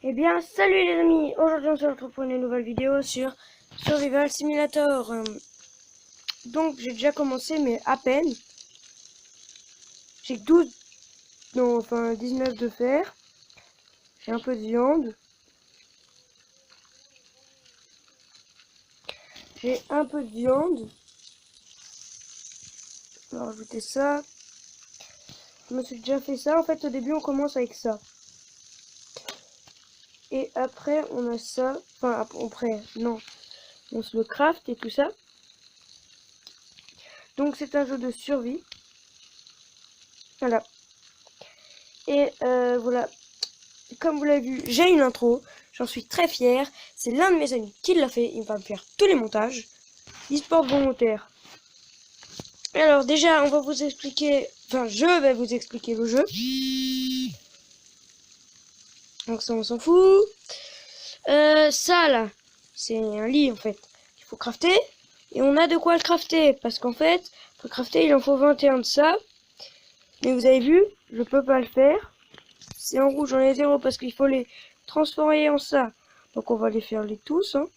Eh bien, salut les amis, aujourd'hui on se retrouve pour une nouvelle vidéo sur Survival Simulator. Donc j'ai déjà commencé, mais à peine. J'ai 12, non, enfin 19 de fer. J'ai un peu de viande. J'ai un peu de viande. On va rajouter ça. Je me suis déjà fait ça. En fait, au début, on commence avec ça. Et après, on a ça. Enfin, après, non. On se le craft et tout ça. Donc, c'est un jeu de survie. Voilà. Et voilà. Comme vous l'avez vu, j'ai une intro. J'en suis très fière. C'est l'un de mes amis qui l'a fait. Il va me faire tous les montages. E-sport volontaire. Et alors, déjà, on va vous expliquer. Enfin, je vais vous expliquer le jeu. Donc, ça, on s'en fout. Ça, là, c'est un lit, en fait. Il faut crafter. Et on a de quoi le crafter. Parce qu'en fait, pour crafter, il en faut 21 de ça. Mais vous avez vu, je peux pas le faire. C'est en rouge, j'en ai 0 parce qu'il faut les transformer en ça. Donc on va les faire les tous. Hein.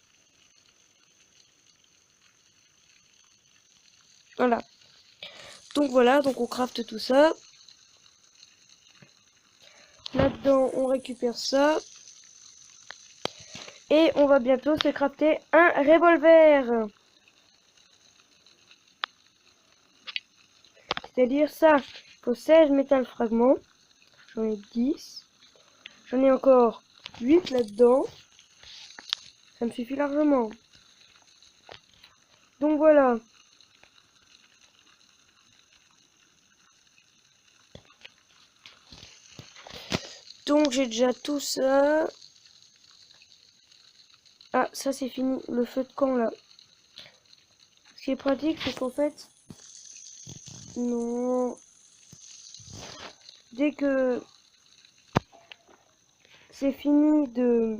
Voilà. Donc voilà, donc on crafte tout ça. Là-dedans, on récupère ça. Et on va bientôt se crafter un revolver. C'est-à-dire ça. Il faut 16 métal fragments. J'en ai 10. J'en ai encore 8 là-dedans. Ça me suffit largement. Donc voilà. Donc j'ai déjà tout ça. Ah, ça c'est fini. Le feu de camp là. Ce qui est pratique, c'est qu'en fait... Non. Dès que c'est fini de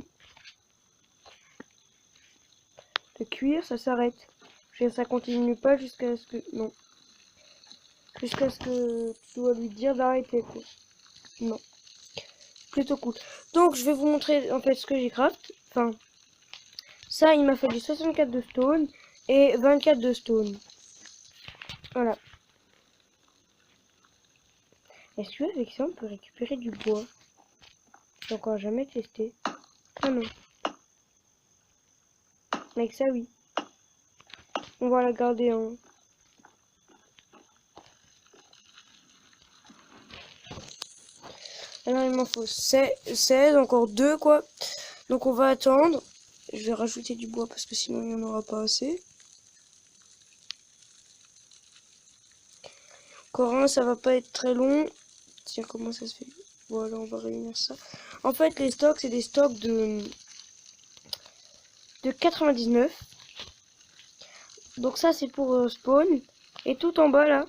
cuire, ça s'arrête. Ça continue pas jusqu'à ce que... Non. Jusqu'à ce que tu dois lui dire d'arrêter, quoi. Non. Plutôt cool. Donc, je vais vous montrer, en fait, ce que j'ai craft. Enfin, ça, il m'a fallu 64 de stone et 24 de stone. Voilà. Est-ce qu'avec ça, on peut récupérer du bois? J'ai encore jamais testé. Ah non. Avec ça, oui. On va la garder en... Alors, il m'en faut 16, encore 2, quoi. Donc, on va attendre. Je vais rajouter du bois parce que sinon, il n'y en aura pas assez. Encore un, ça va pas être très long. Tiens, comment ça se fait? Voilà, on va réunir ça. En fait, les stocks, c'est des stocks de 99. Donc ça, c'est pour spawn. Et tout en bas, là,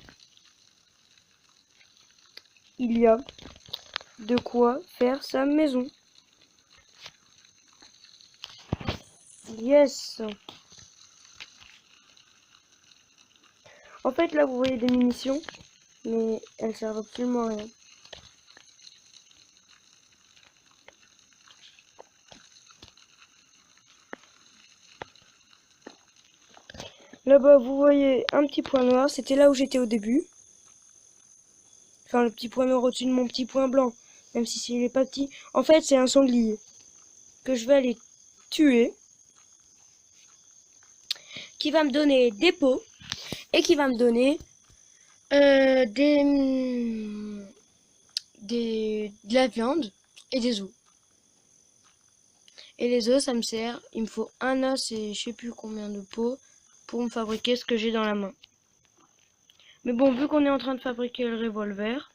il y a de quoi faire sa maison. Yes. En fait, là, vous voyez des munitions. Mais elles servent absolument à rien. Là-bas, vous voyez un petit point noir. C'était là où j'étais au début. Enfin, le petit point noir au-dessus de mon petit point blanc. Même si il est pas petit. En fait, c'est un sanglier. Que je vais aller tuer. Qui va me donner des peaux. Et qui va me donner de la viande et des os. Et les os, ça me sert. Il me faut un os et je sais plus combien de peaux pour me fabriquer ce que j'ai dans la main. Mais bon, vu qu'on est en train de fabriquer le revolver,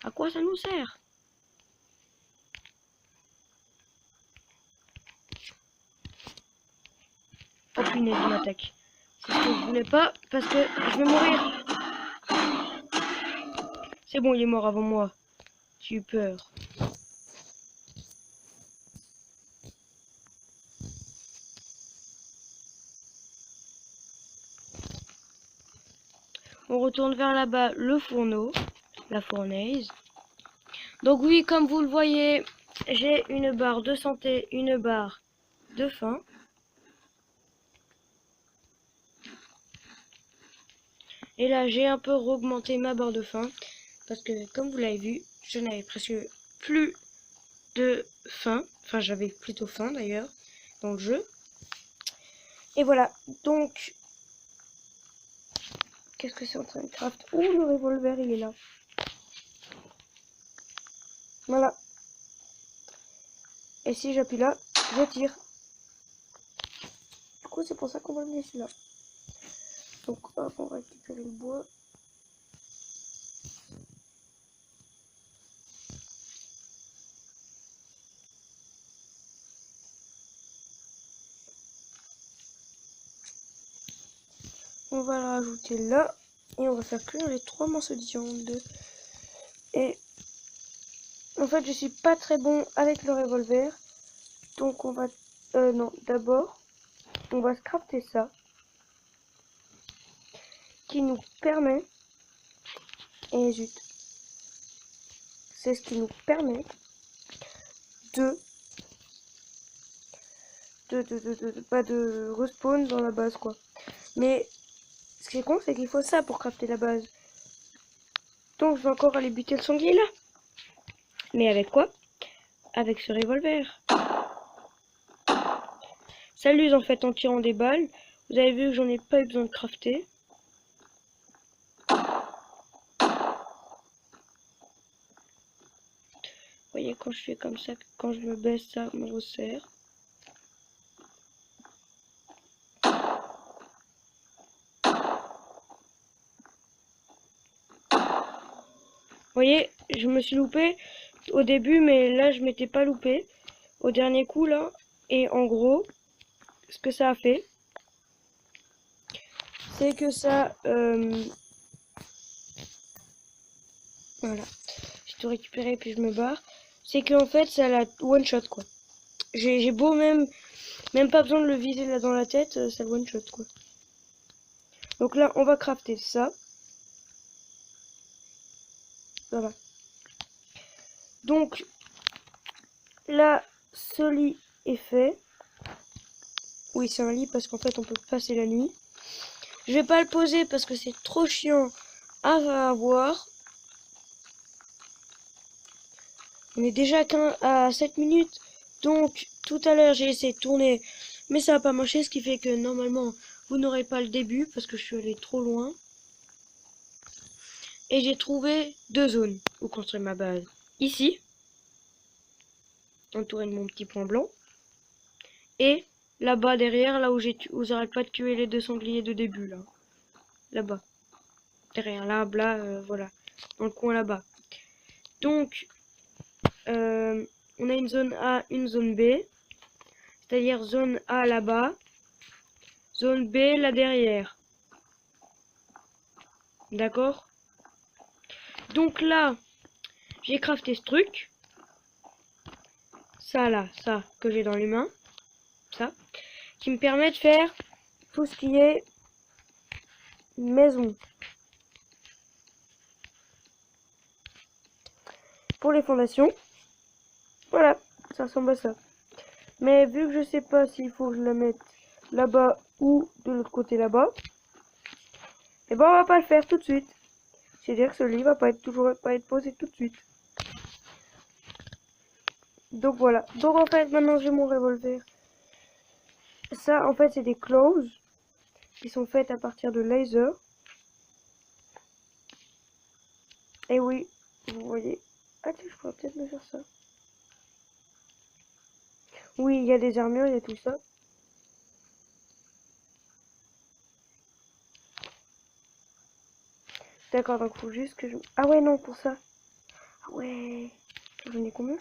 à quoi ça nous sert? Oh punaise, il m'attaque. C'est ce que je voulais pas, parce que je vais mourir. C'est bon, il est mort avant moi. J'ai eu peur. On retourne vers là-bas le fourneau, la fournaise. Donc oui, comme vous le voyez, j'ai une barre de santé, une barre de faim. Et là, j'ai un peu augmenté ma barre de faim. Parce que, comme vous l'avez vu, je n'avais presque plus de faim. Enfin, j'avais plutôt faim d'ailleurs dans le jeu. Et voilà, donc... Qu'est-ce que c'est en train de craft? Ouh, le revolver, il est là. Voilà. Et si j'appuie là, je tire. Du coup, c'est pour ça qu'on va le laisser là. Donc, hop, on va récupérer le bois. On va le rajouter là. Et on va faire cuire les 3 morceaux de viande. Et en fait, je suis pas très bon avec le revolver. Donc, on va... non, d'abord, on va se crafter ça. Qui nous permet... Et zut. C'est ce qui nous permet pas de respawn dans la base, quoi. Mais ce qui est con, c'est qu'il faut ça pour crafter la base. Donc, je vais encore aller buter le sanglier là. Mais avec quoi? Avec ce revolver. Ça l'use en fait en tirant des balles. Vous avez vu que j'en ai pas eu besoin de crafter. Vous voyez, quand je fais comme ça, quand je me baisse, ça me resserre. Vous voyez, je me suis loupé au début, mais là, je m'étais pas loupé au dernier coup, là. Et en gros, ce que ça a fait, c'est que ça... voilà. J'ai tout récupéré, puis je me barre. C'est qu'en fait, ça la one-shot, quoi. J'ai beau même pas besoin de le viser là dans la tête, ça le one-shot, quoi. Donc là, on va crafter ça. Voilà. Donc, là, ce lit est fait. Oui, c'est un lit parce qu'en fait, on peut passer la nuit. Je vais pas le poser parce que c'est trop chiant à avoir. On est déjà à 7 minutes. Donc, tout à l'heure, j'ai essayé de tourner, mais ça n'a pas marché, ce qui fait que normalement, vous n'aurez pas le début parce que je suis allé trop loin. Et j'ai trouvé 2 zones où construire ma base. Ici, entouré de mon petit point blanc. Et là-bas derrière, là où j'arrête pas de tuer les 2 sangliers de début, là. Là-bas. Derrière l'arbre, là, voilà. Dans le coin là-bas. Donc, on a une zone A, une zone B. C'est-à-dire zone A là-bas. Zone B là derrière. D'accord? Donc là, j'ai crafté ce truc. Ça là, ça que j'ai dans les mains. Ça. Qui me permet de faire tout ce qui est maison. Pour les fondations. Voilà, ça ressemble à ça. Mais vu que je sais pas s'il faut que je la mette là-bas ou de l'autre côté là-bas, et ben on va pas le faire tout de suite. C'est-à-dire que ce lit va pas être posé tout de suite. Donc voilà. Donc en fait maintenant j'ai mon revolver. Ça en fait c'est des claws qui sont faites à partir de laser. Et oui, vous voyez. Ah tiens, je pourrais peut-être me faire ça. Oui, il y a des armures, il y a tout ça. D'accord, donc faut juste que je... Ah ouais, non, pour ça. Ah ouais. J'en ai combien?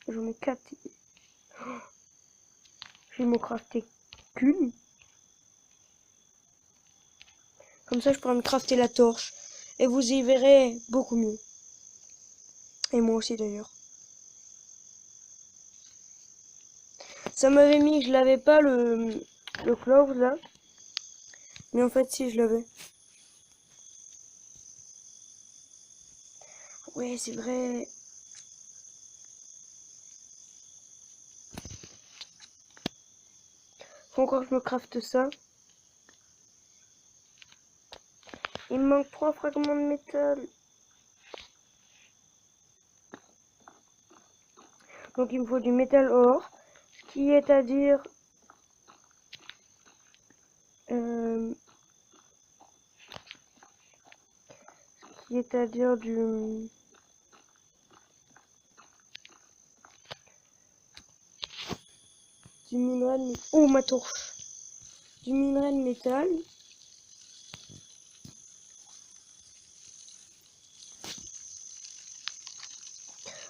J'en ai 4. Je vais m'en crafter qu'une. Comme ça, je pourrais me crafter la torche. Et vous y verrez beaucoup mieux. Et moi aussi, d'ailleurs. Ça m'avait mis que je l'avais pas, le clove, là. Mais en fait, si, je l'avais. Ouais, c'est vrai. Faut encore que je me crafte ça. Il me manque 3 fragments de métal. Donc il me faut du métal or. Ce qui est à dire... ce qui est à dire du minerai de... Oh, ma torche. Du minerai de métal.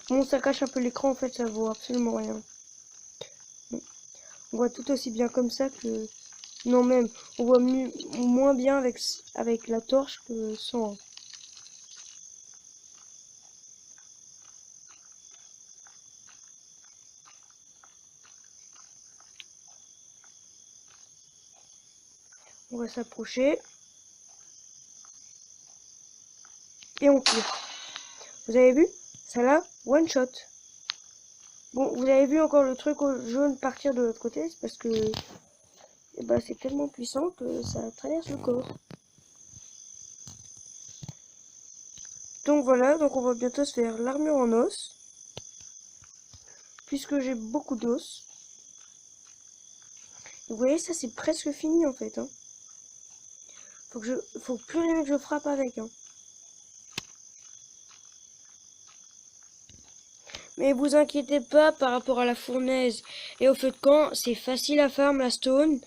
Bon, ça cache un peu l'écran, en fait, ça vaut absolument rien. Bon. On voit tout aussi bien comme ça que... Non, même, on voit moins bien avec la torche que sans. On va s'approcher. Et on tire. Vous avez vu? Ça là, one shot. Bon, vous avez vu encore le truc au jaune partir de l'autre côté, c'est parce que eh ben, c'est tellement puissant que ça traverse le corps. Donc voilà, donc on va bientôt se faire l'armure en os. Puisque j'ai beaucoup d'os. Vous voyez, ça c'est presque fini en fait. Hein. Faut plus rien que je frappe avec. Hein. Mais vous inquiétez pas par rapport à la fournaise et au feu de camp, c'est facile à farm la stone.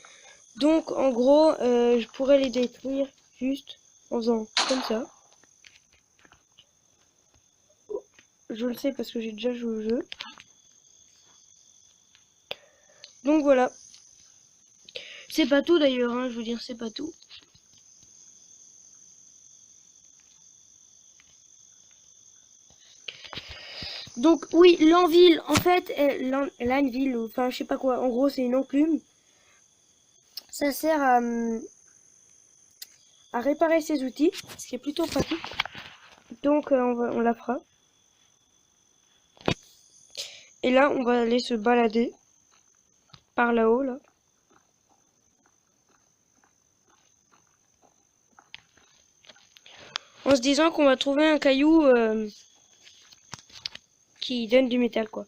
Donc en gros, je pourrais les détruire juste en faisant comme ça. Je le sais parce que j'ai déjà joué au jeu. Donc voilà. C'est pas tout d'ailleurs, hein, je veux dire, c'est pas tout. Donc oui, l'enville, en fait, l'anvil, enfin je sais pas quoi, en gros c'est une enclume. Ça sert à réparer ses outils, ce qui est plutôt pratique. Donc on la fera. Et là, on va aller se balader par là-haut, là. En se disant qu'on va trouver un caillou qui donne du métal, quoi.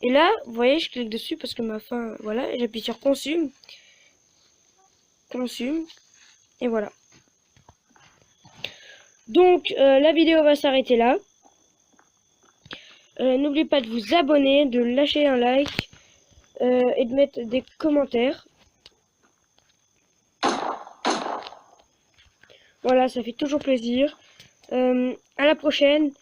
Et là, vous voyez, je clique dessus parce que ma faim, voilà, et j'appuie sur consume. Consume. Et voilà. Donc, la vidéo va s'arrêter là. N'oubliez pas de vous abonner, de lâcher un like et de mettre des commentaires. Voilà, ça fait toujours plaisir. À la prochaine.